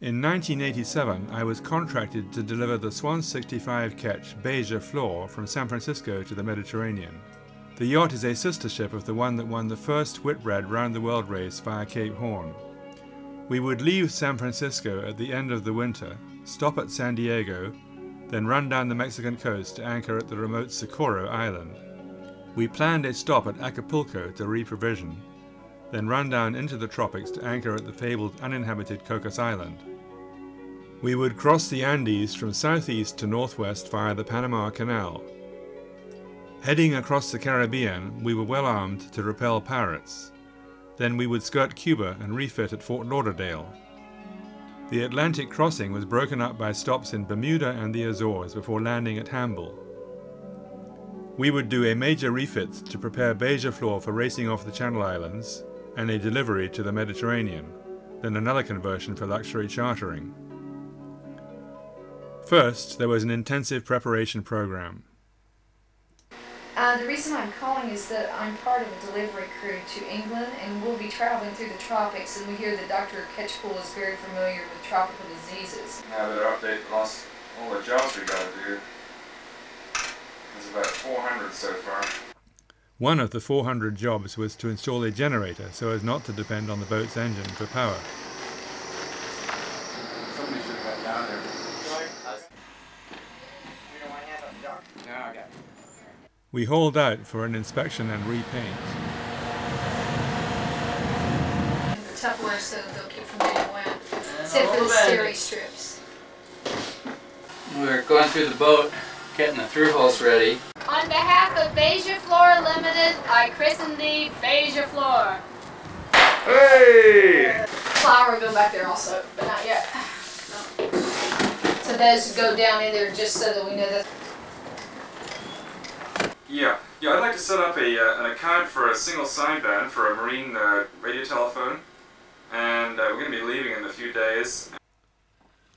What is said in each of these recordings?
In 1987, I was contracted to deliver the Swan 65 ketch Beija Flor from San Francisco to the Mediterranean. The yacht is a sister ship of the one that won the first Whitbread round-the-world race via Cape Horn. We would leave San Francisco at the end of the winter, stop at San Diego, then run down the Mexican coast to anchor at the remote Socorro Island. We planned a stop at Acapulco to reprovision, then run down into the tropics to anchor at the fabled uninhabited Cocos Island. We would cross the Andes from southeast to northwest via the Panama Canal. Heading across the Caribbean, we were well armed to repel pirates. Then we would skirt Cuba and refit at Fort Lauderdale. The Atlantic crossing was broken up by stops in Bermuda and the Azores before landing at Hamble. We would do a major refit to prepare Beija Flor for racing off the Channel Islands and a delivery to the Mediterranean, then another conversion for luxury chartering. First, there was an intensive preparation program. The reason I'm calling is that I'm part of a delivery crew to England, and we'll be traveling through the tropics, and we hear that Dr. Ketchpool is very familiar with tropical diseases. Now that update lost all the jobs we got to do. There's about 400 so far. One of the 400 jobs was to install a generator so as not to depend on the boat's engine for power. Somebody should have got down there. We hauled out for an inspection and repaint. Tupperware so they'll keep from getting wet. Except for the steering strips. We're going through the boat, getting the through holes ready. On behalf of Beija Flor Limited, I christen thee Beija Flor. Hey! Flour will go back there also, but not yet. No. So those go down in there just so that we know that. Yeah, I'd like to set up an account for a single sideband for a marine radio telephone, and we're going to be leaving in a few days.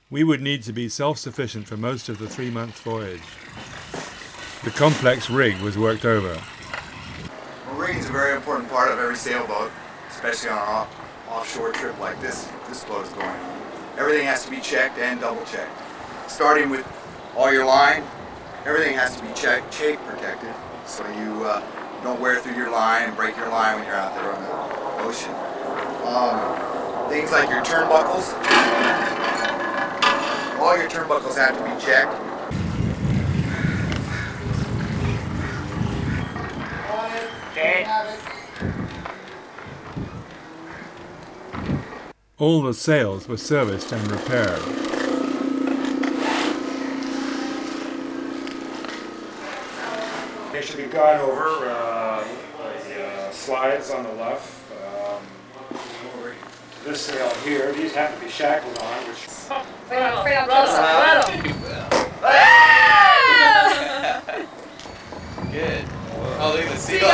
We would need to be self-sufficient for most of the 3-month voyage. The complex rig was worked over. Well, rigging is a very important part of every sailboat, especially on an offshore trip like this boat is going on. Everything has to be checked and double-checked. Starting with all your line, everything has to be checked, chafe protected, so you don't wear through your line and break your line when you're out there on the ocean. Things like your turnbuckles, all your turnbuckles have to be checked. All the sails were serviced and repaired. They should be gone over, the slides on the left. This sail here, these have to be shackled on, which... Good. Oh, look at the seagulls.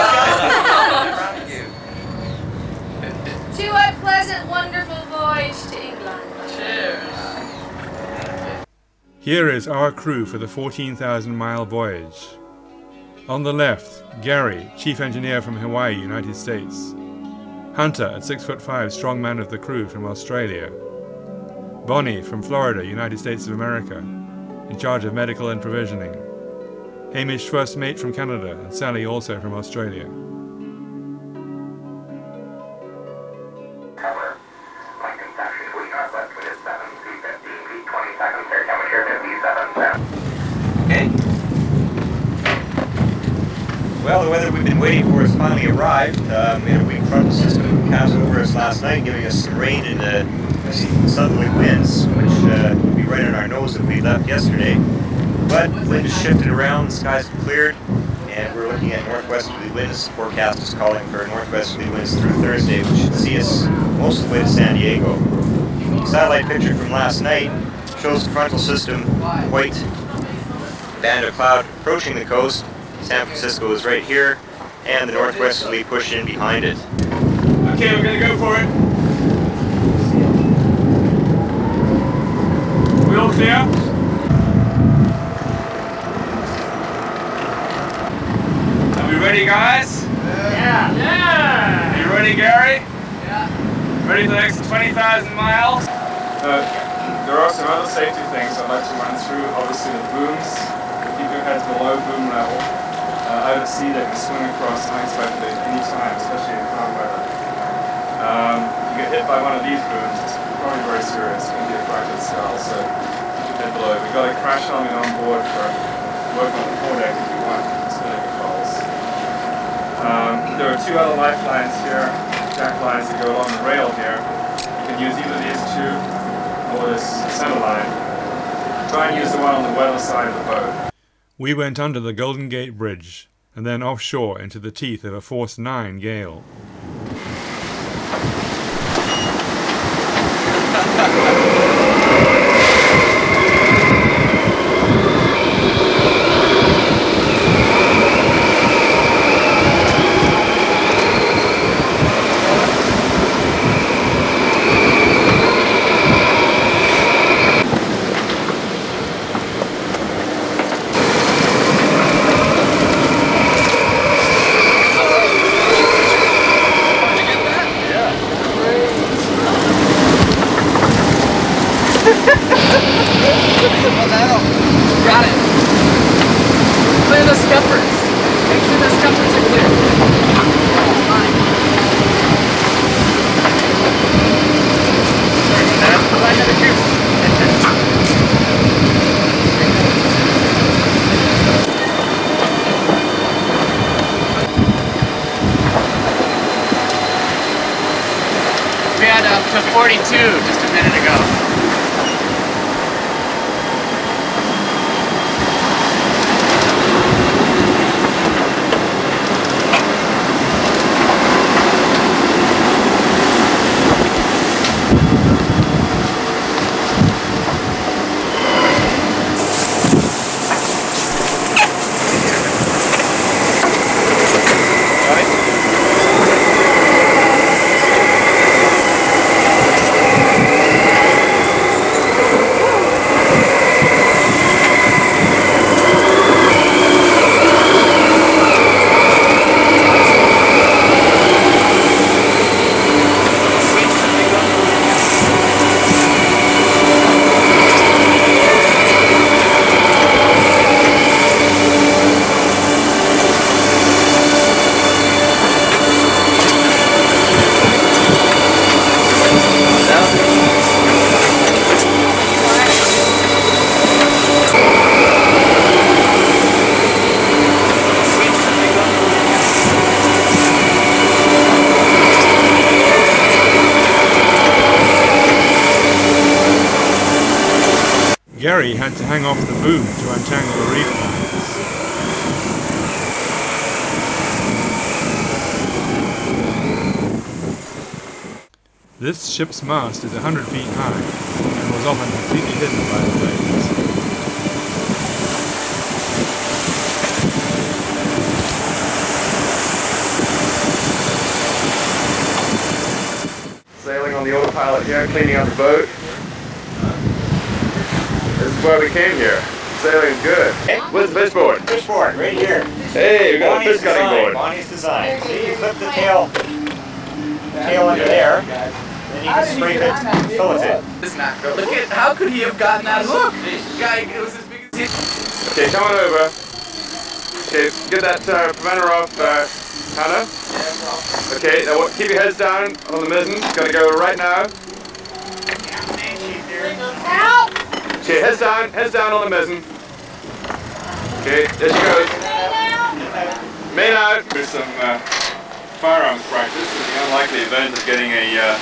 To a pleasant, wonderful voyage to England. Cheers. Here is our crew for the 14,000-mile voyage. On the left, Gary, chief engineer from Hawaii, United States. Hunter, at 6'5", strongman of the crew from Australia. Bonnie from Florida, United States of America, in charge of medical and provisioning. Hamish, first mate from Canada, and Sally also from Australia. Cover. Lincoln Section, sweet northwest, wind is 7, speed 15 feet, 20 seconds, air temperature 57. Okay. Well, the weather we've been waiting for has finally arrived. We had a weak frontal system pass over us last night, giving us some rain and southerly winds, which would be right on our nose if we left yesterday. But the wind has shifted around, the skies have cleared, and we're looking at northwesterly winds. The forecast is calling for northwesterly winds through Thursday, which should see us most of the way to San Diego. The satellite picture from last night shows the frontal system, white band of cloud approaching the coast. San Francisco is right here, and the northwesterly push in behind it. Okay, we're going to go for it. We all clear? Are we ready, guys? Yeah. Yeah! Are you ready, Gary? Yeah. Ready for the next 20,000 miles? There are some other safety things I'd like to run through. Obviously the booms, keep your heads below boom level. Out at sea they can swing across unexpectedly at any time, especially in calm weather. If you get hit by one of these booms, it's probably very serious. It can be a fractured skull, so keep your head below. We've got a crash helmet on board for work on the foredeck if you want spinning controls. There are two other lifelines here, jack lines that go along the rail here. You can use either these two or this center line. Try and use the one on the weather side of the boat. We went under the Golden Gate Bridge and then offshore into the teeth of a force 9 gale. Got it. Clear the scuppers. Make sure the scuppers are clear. Fine. Now, another goose. We had up to 42 just a minute ago. Gary had to hang off the boom to untangle the reef lines. This ship's mast is 100 feet high and was often completely hidden by the waves. Sailing on the autopilot here, cleaning up the boat. This is why we came here. Sailing is good. Hey. Where's the fish board? Fish board, right here. Hey, we got a fish cutting board. Bonnie's design. See, you clip the tail under there, then you can scrape it, fillet it. It's not good. Look at, how could he have gotten that hook? Guy, it was as big as his. Okay, come on over. Okay, get that preventer off, Hannah. Okay, now keep your heads down on the mizzen. It's gonna go right now. Okay, heads down on the mizzen. Okay, there she goes. Main out. There's some firearms practice in the unlikely event of getting a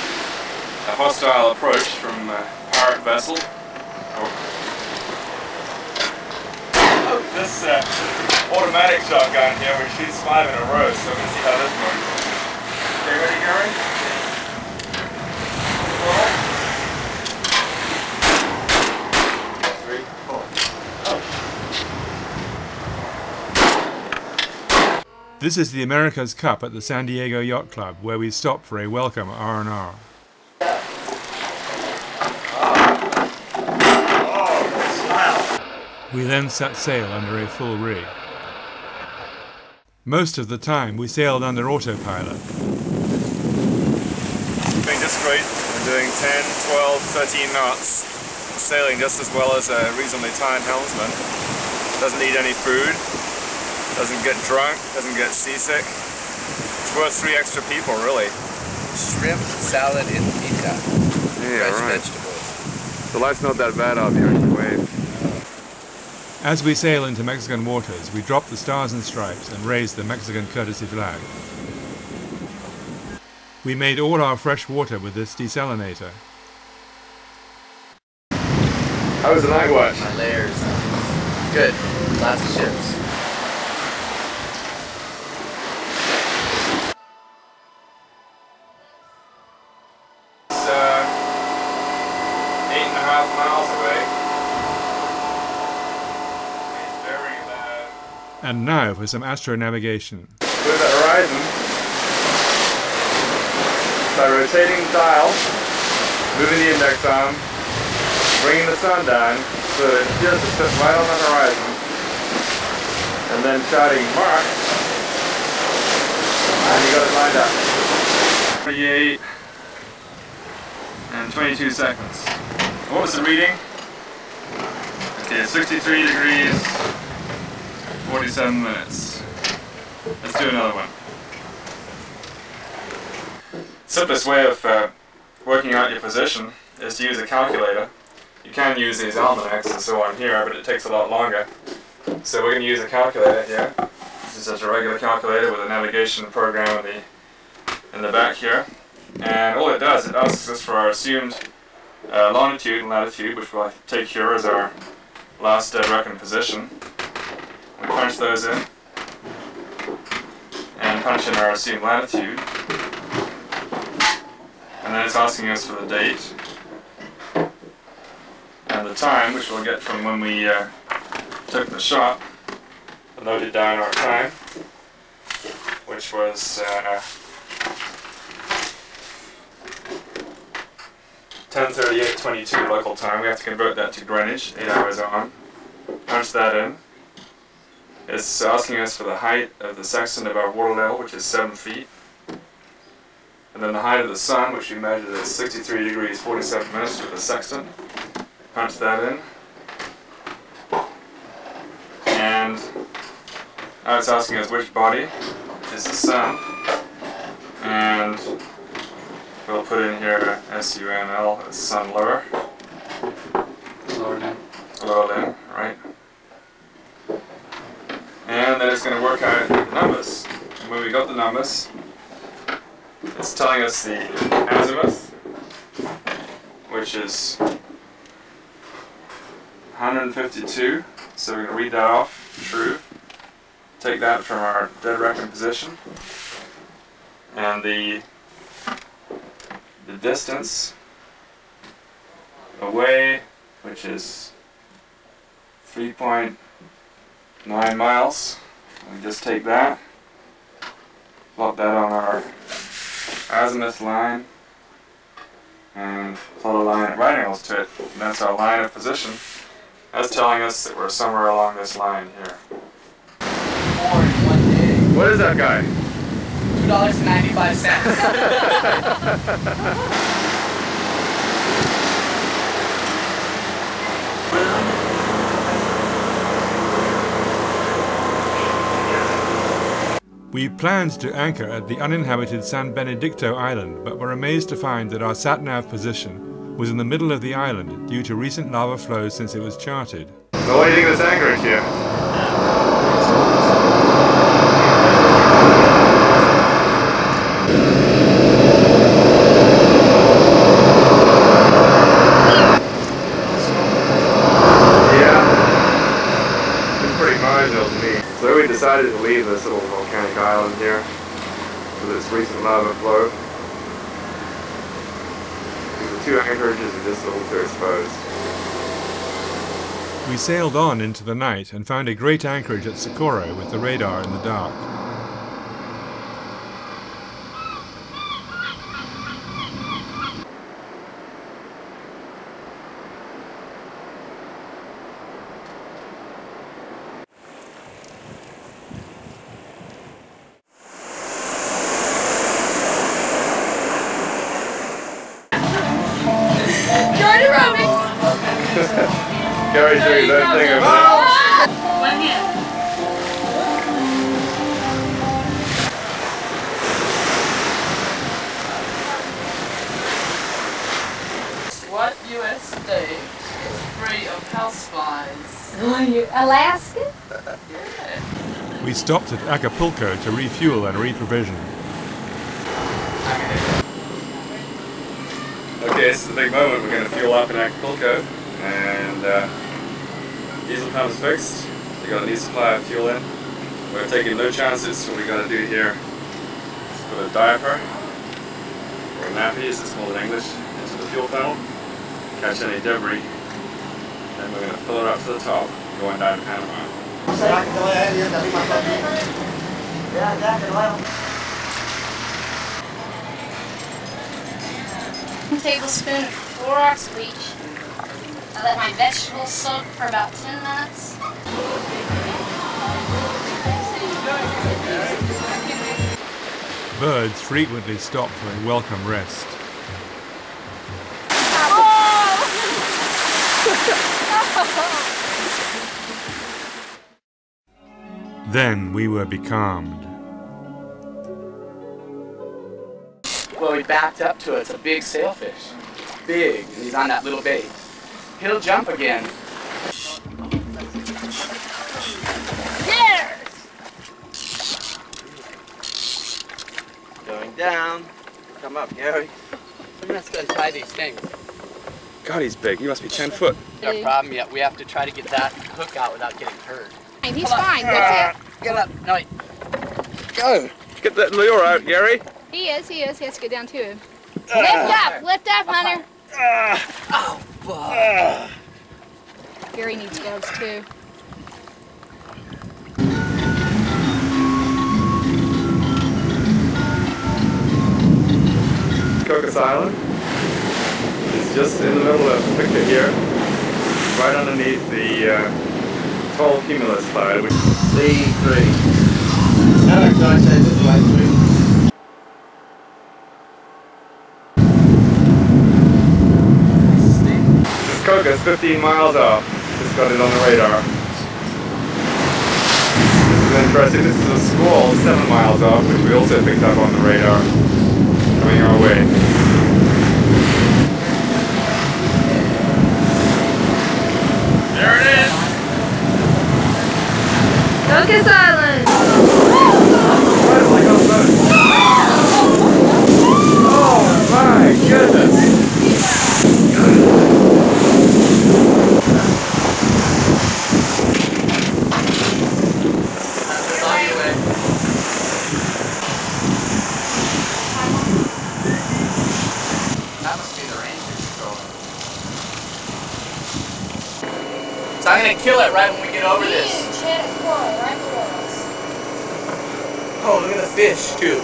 hostile approach from a pirate vessel. Oh. This automatic shotgun here, which shoots 5 in a row, so we'll see how this moves. Okay, ready, Gary? Roll. 3, 4. This is the America's Cup at the San Diego Yacht Club, where we stopped for a welcome R&R. We then set sail under a full rig. Most of the time we sailed under autopilot. Going just great. We're doing 10, 12, 13 knots. sailing just as well as a reasonably tired helmsman. Doesn't eat any food, doesn't get drunk, doesn't get seasick. It's worth 3 extra people, really. Shrimp, salad, and pita. Yeah, Fresh right. vegetables. The life's not that bad out here, the wave. As we sail into Mexican waters, we drop the stars and stripes and raise the Mexican courtesy flag. We made all our fresh water with this desalinator. How was the night watch? My layers. Good. Lots of ships. It's 8.5 miles away. It's very loud. And now for some astronavigation. With the horizon, by rotating the dial, moving the index arm, bringing the sun down so that it just sits right on the horizon, and then shouting mark, and you got it lined up. 38 and 22 seconds. What was the reading? Okay, 63 degrees, 47 minutes. Let's do another one. Simplest way of working out your position is to use a calculator. You can use these almanacs and so on here, but it takes a lot longer. So we're going to use a calculator here. This is just a regular calculator with a navigation program in the back here. And all it does, it asks us for our assumed longitude and latitude, which we'll take here as our last reckoned position. We punch those in, and punch in our assumed latitude. And then it's asking us for the date and the time, which we'll get from when we took the shot. We'll note it down our time, which was 10:38:22 local time. We have to convert that to Greenwich, 8 hours on. Punch that in. It's asking us for the height of the sextant above water level, which is 7 feet. And then the height of the sun, which we measured at 63 degrees 47 minutes with the sextant. Punch that in. And now it's asking us which body, which is the sun. And we'll put in here SUNL, as sun lower. Lower down. Lower limb, right. And then it's going to work out the numbers. And when we got the numbers, it's telling us the azimuth, which is 152. So we're going to read that off, true. Take that from our dead reckoning position. And the distance away, which is 3.9 miles. We just take that, plot that on our azimuth line, and plot a line at right angles to it. And that's our line of position. That's telling us that we're somewhere along this line here. 4 in 1 day. What is that guy? $2.95. We planned to anchor at the uninhabited San Benedicto Island, but were amazed to find that our sat-nav position was in the middle of the island due to recent lava flows since it was charted. So what do you think of this anchorage here? So we decided to leave this little volcanic island here with its recent lava flow. The 2 anchorages are just a little too exposed. We sailed on into the night and found a great anchorage at Socorro with the radar in the dark. Gary's doing his own thing over there. One hand. What U.S. state is free of houseflies? Alaska? Yeah. We stopped at Acapulco to refuel and reprovision. Okay, this is the big moment. We're going to fuel up in Acapulco, and diesel pump is fixed. We got a new supply of fuel in. We're taking no chances. What we got to do here is put a diaper, or a nappy as it's called in English, into the fuel funnel, catch any debris, then we're going to fill it up to the top, going down to Panama. One tablespoon of Clorox bleach. I let my vegetables soak for about 10 minutes. Birds frequently stop for a welcome rest. Then we were becalmed. Well, we backed up to it. It's a big sailfish. Big, and he's on that little bait. He'll jump again. There! Going down. Come up, Gary. I'm just going to tie these things. God, he's big. He must be 10 foot. Our problem yet, we have to try to get that hook out without getting hurt. And he's fine. That's it. Get up. No, wait. Go. Get that lure out, Gary. He is. He has to go down too. Lift up, Hunter. Oh, fuck. Gary needs gloves too. Cocos Island is just in the middle of the picture here, right underneath the tall cumulus cloud. C3. Alex, I say this way through. This Cocos, 15 miles off. Just got it on the radar. This is interesting. This is a squall 7 miles off, which we also picked up on the radar coming our way. There it is! Cocos Island! Oh my goodness! So I'm gonna kill it right when we get over this. Oh, look at the fish too.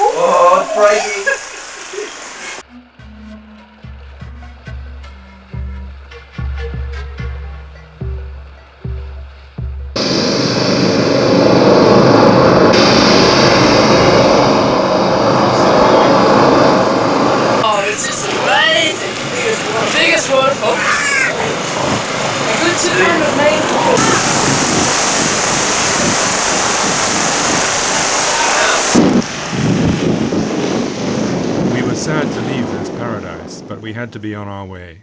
Oh, it's frightening. Oh, this is amazing. Biggest one, folks. A good 200 main. us, but we had to be on our way.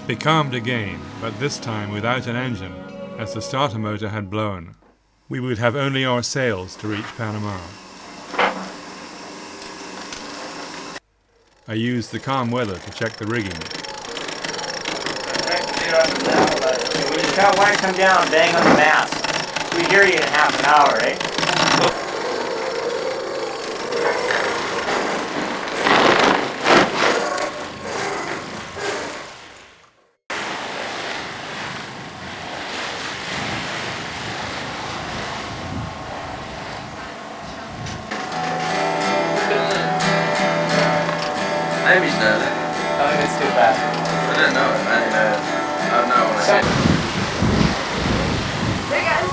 Becalmed again, but this time without an engine, as the starter motor had blown. We would have only our sails to reach Panama. I used the calm weather to check the rigging. When you tell white come down, bang on the mast. We hear you in half an hour, eh? Maybe he's done it. I think it's too bad. I didn't know it. I don't know when Hey guys!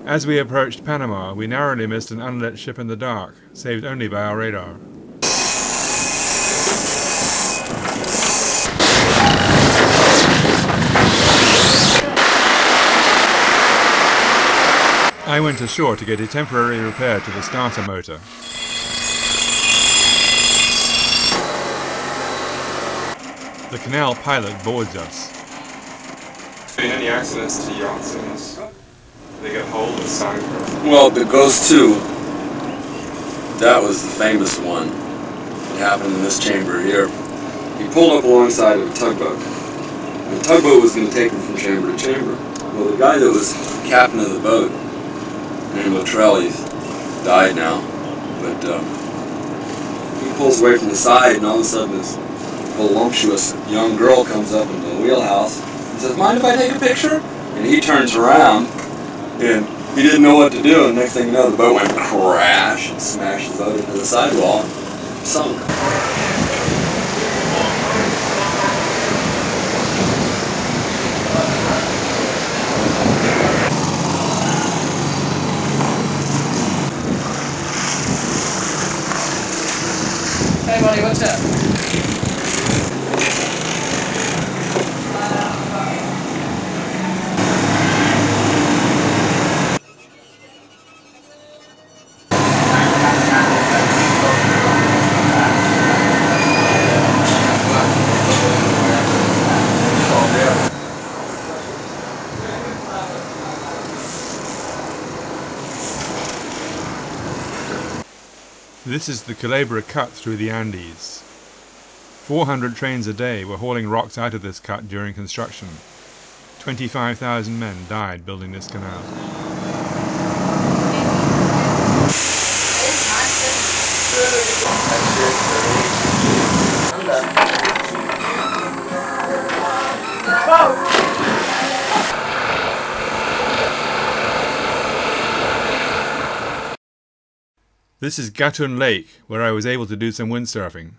As we approached Panama, we narrowly missed an unlit ship in the dark, saved only by our radar. I went ashore to get a temporary repair to the starter motor. The canal pilot boards us. Been any accidents to yachts in this? They get hold of the sank? Well, the Ghost 2, that was the famous one. It happened in this chamber here. He pulled up alongside of a tugboat. And the tugboat was going to take him from chamber to chamber. Well, the guy that was captain of the boat, named Luttrell, he's died now, but he pulls away from the side, and all of a sudden this voluptuous young girl comes up in the wheelhouse and says, "Mind if I take a picture?" And he turns around, and he didn't know what to do, and next thing you know, the boat went crash and smashed the boat into the sidewall and sunk. Hey buddy, what's up? This is the Culebra Cut through the Andes. 400 trains a day were hauling rocks out of this cut during construction. 25,000 men died building this canal. This is Gatun Lake, where I was able to do some windsurfing.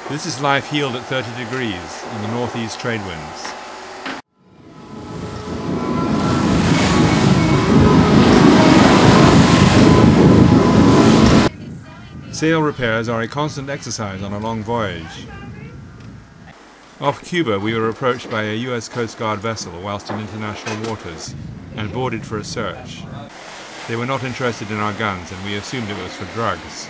This is life heeled at 30 degrees in the northeast trade winds. Sail repairs are a constant exercise on a long voyage. Off Cuba, we were approached by a US Coast Guard vessel whilst in international waters. and boarded for a search. They were not interested in our guns, and we assumed it was for drugs.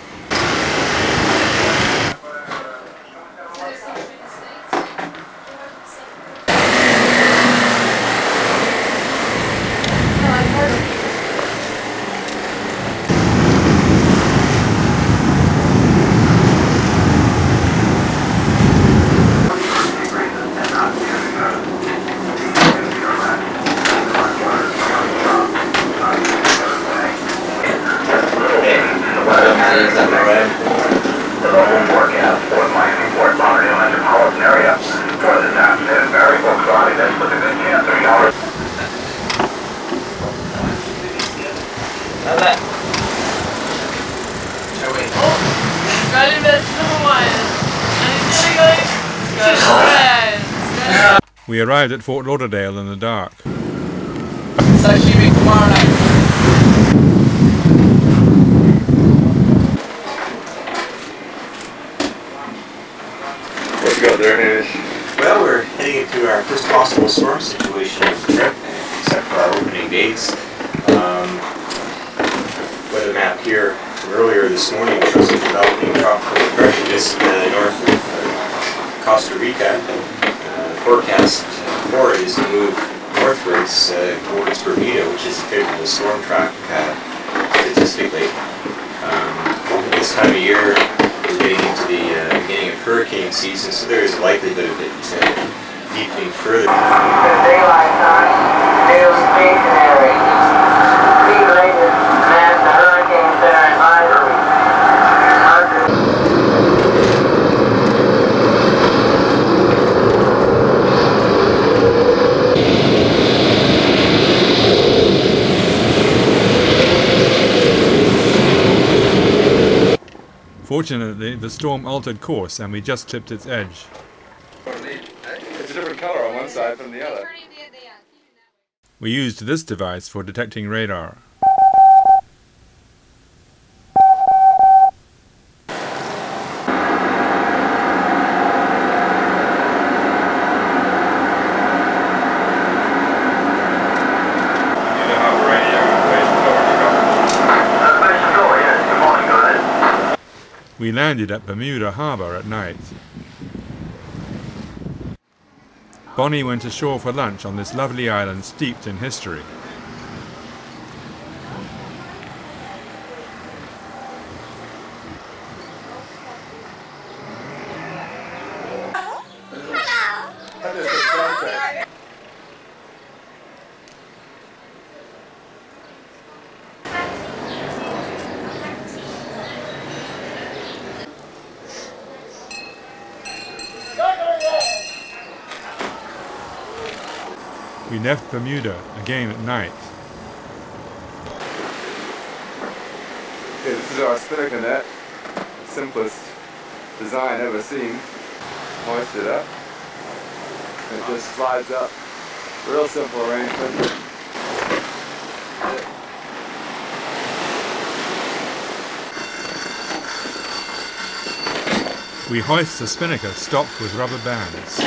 We arrived at Fort Lauderdale in the dark. Sashimi tomorrow night. What you got there, Hamish? Well, we're heading into our first possible storm situation of the trip, except for our opening days. Weather map here from earlier this morning shows a developing tropical depression just north of Costa Rica. Forecast for it is to move northwards towards Bermuda, which is a favorable storm track statistically. This time of year we're getting into the beginning of hurricane season, so there is a likelihood of it deepening further. Daylight time, new stationary. Speed latest, man, the hurricane center advisory. Fortunately, the storm altered course and we just clipped its edge. It's a different color on one side from the other. We used this device for detecting radar. We landed at Bermuda Harbour at night. Bonnie went ashore for lunch on this lovely island steeped in history. We left Bermuda again at night. Okay, this is our spinnaker net. Simplest design ever seen. Hoist it up. It just slides up. Real simple arrangement. We hoist the spinnaker stopped with rubber bands.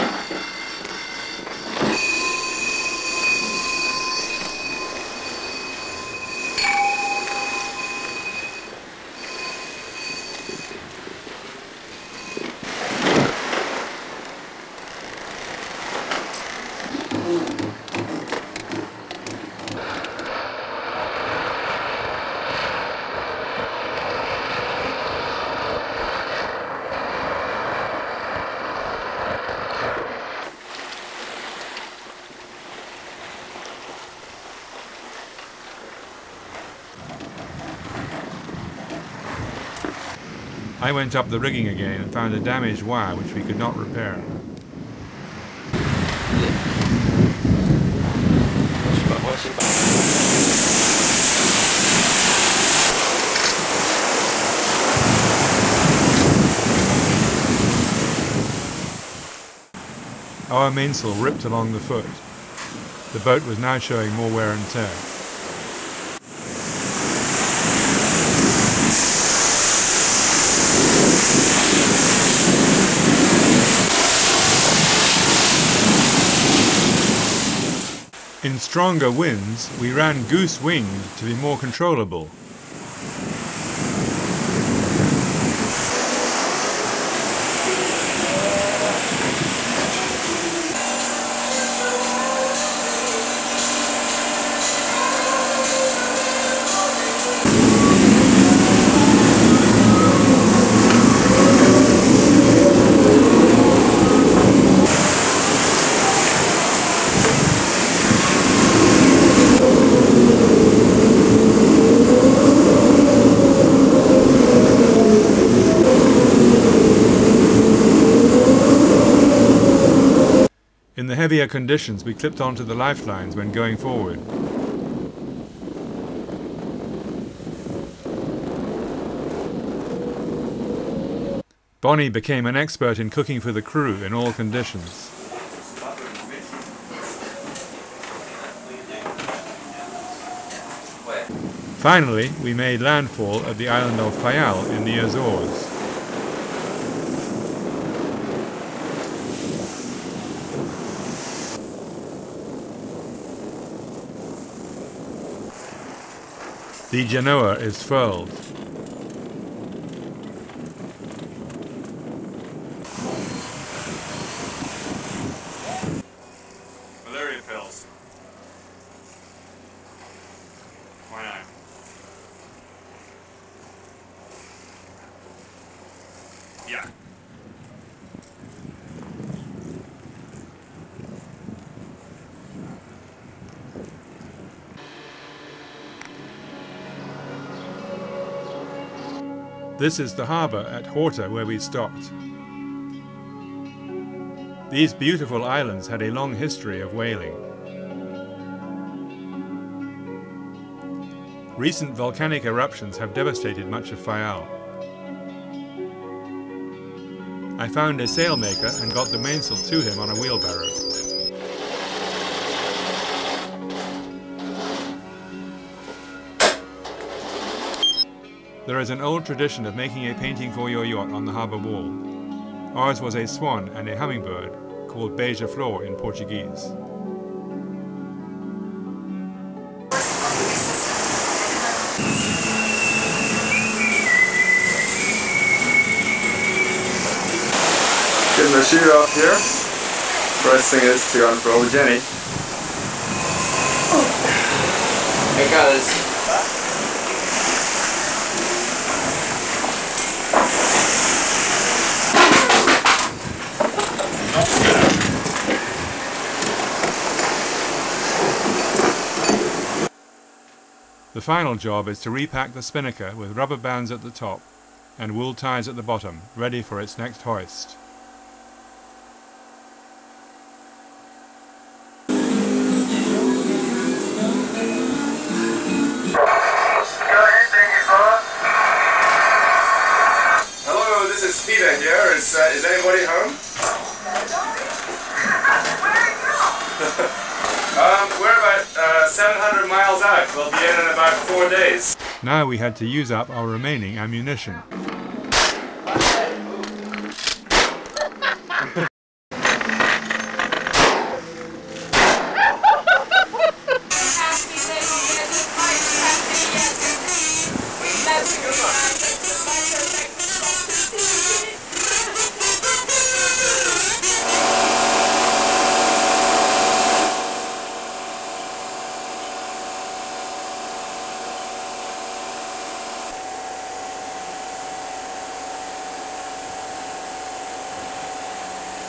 I went up the rigging again and found a damaged wire which we could not repair. Our mainsail ripped along the foot. The boat was now showing more wear and tear. In stronger winds, we ran goose-winged to be more controllable. In the heavier conditions, we clipped onto the lifelines when going forward. Bonnie became an expert in cooking for the crew in all conditions. Finally, we made landfall at the island of Fayal in the Azores. The Genoa is furled. Malaria pills. Why not? Yeah. This is the harbour at Horta where we stopped. These beautiful islands had a long history of whaling. Recent volcanic eruptions have devastated much of Fayal. I found a sailmaker and got the mainsail to him on a wheelbarrow. There is an old tradition of making a painting for your yacht on the harbour wall. Ours was a swan and a hummingbird, called beija-flor in Portuguese. Getting the chute off here. First thing is to unfurl the jenny. It goes. The final job is to repack the spinnaker with rubber bands at the top and wool ties at the bottom, ready for its next hoist. Hello, this is Peter here. Is anybody home? We're about 700 miles out. We'll be in about 4 days. Now we had to use up our remaining ammunition.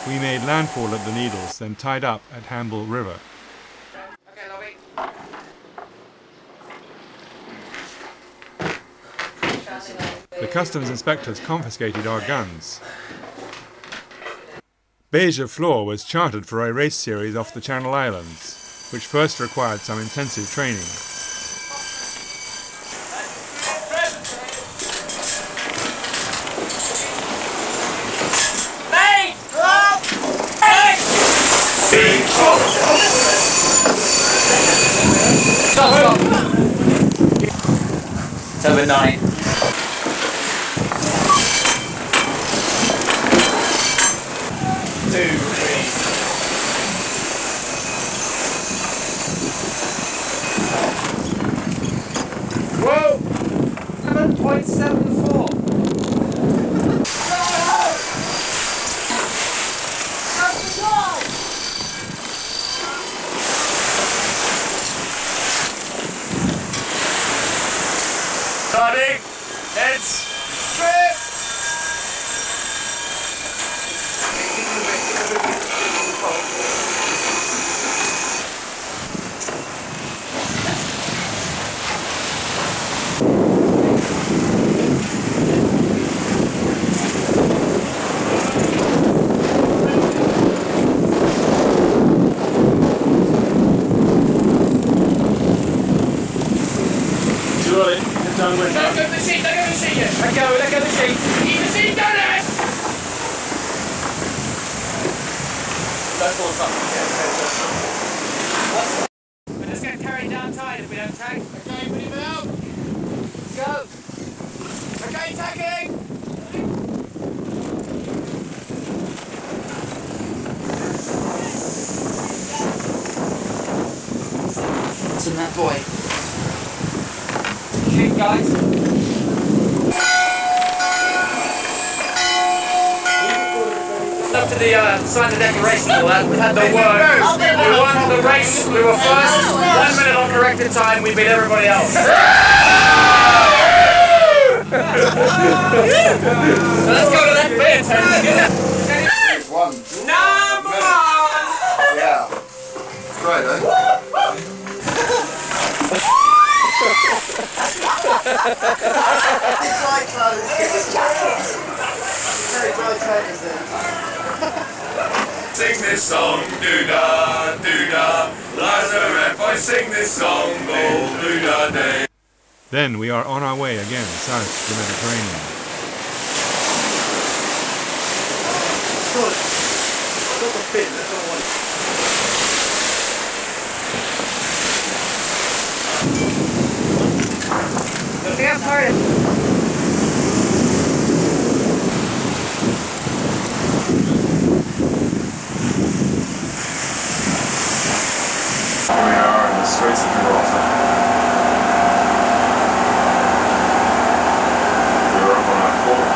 We made landfall at the Needles, then tied up at Hamble River. Okay, Lovey. The customs inspectors confiscated our guns. Beija-Flor was chartered for a race series off the Channel Islands, which first required some intensive training. It's over 9. 0.74. Starting, heads, straight. Julie, get down with Let go of the sheet, let go of the sheet yet. Let go of the sheet. Keep the sheet down there! That's all up. We're just going to carry down tide if we don't tag. Okay, put him out. Let's go. Okay, tagging. What's in that boy? Shoot, guys. Up to the sign of declaration and all that. We had the word. We won the race. We were first. 1 minute on corrected time. We beat everybody else. So let's go to that beer tent. One. Number one. Yeah. It's great, eh? Dry clothes. Very dry clothes there. Sing this song, doo-da, doo-da. Liza and boys sing this song, all doo-da day. Then we are on our way again south to the Mediterranean. Good. Got the fin, that's what I want. Look out, hard. Here we are in the Straits of Gibraltar. We're up on our port.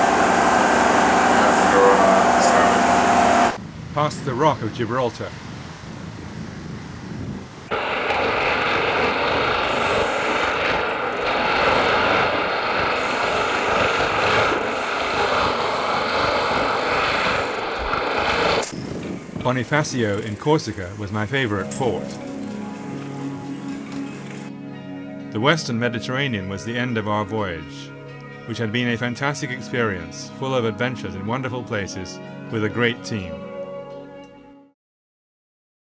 We have to go on our starboard. Past the Rock of Gibraltar. Bonifacio in Corsica was my favourite port. The Western Mediterranean was the end of our voyage, which had been a fantastic experience, full of adventures in wonderful places, with a great team.